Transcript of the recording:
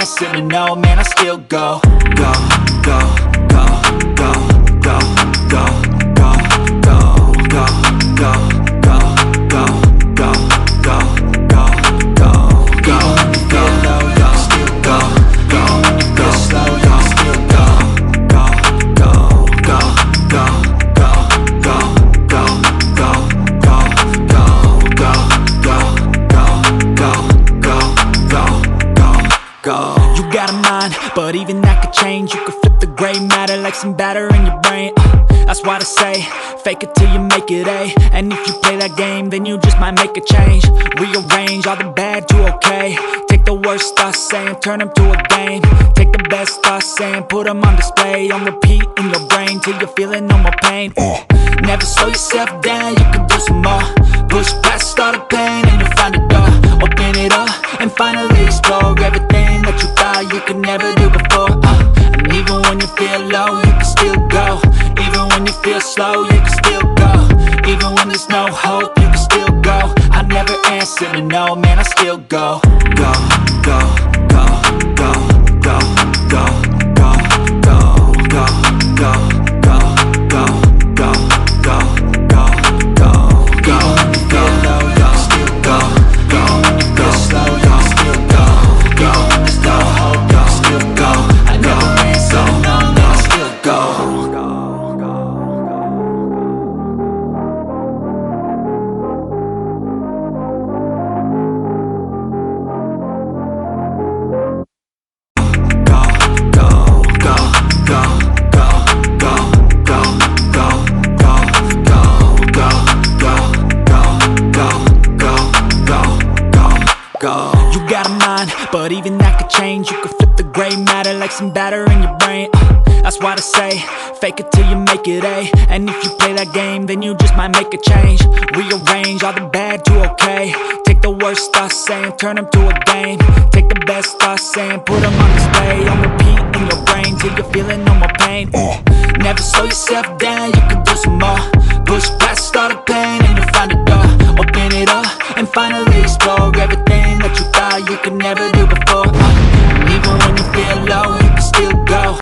answer to no, man, I still go. Go, go, go, go, go, go, go, go, go, go, go, go, go, go, go, go, go, go, low, you can still go. Go, go slow, you can still go. Go, go, go, go, go, go, go, go, go, go, go, go, go, go, go, go. You got a mind, but even that could change. You could flip the gray matter like some batter in your brain. That's why they say, fake it till you make it A. And if you play that game, then you just might make a change. Rearrange all the bad to okay. Take the worst thoughts saying, turn them to a game. Take the best thoughts saying, put them on display. On repeat in your brain till you're feeling no more pain. Never slow yourself down, you can do some more. Push past all the pain and you'll find a door. Open it up and finally explore everything that you thought you could never do before. And even when you feel low, you can still go. Even when you feel slow, you can still go. Even when there's no hope, you can still go. I never answer to no, man, I still go. Go, go, go, go, go, go, go, go, go, go, go, go, go, go, go, go, go, go low, you can still go. Go, go slow, you can still go. Go, there's no hope, you can still go. I never answer to no, man, I still go. You got a mind, but even that could change. You could flip the gray matter like some batter in your brain. That's why they say, fake it till you make it A. And if you play that game, then you just might make a change. Rearrange all the bad to okay. Take the worst thoughts saying, turn them to a game. Take the best thoughts saying, put them on display. On repeat in your brain till you're feeling no more pain. Never slow yourself down, you can do some more. Push past all the pain and you'll find a door. Open it up and finally explore everything that you thought you could never do before. Even when you feel low,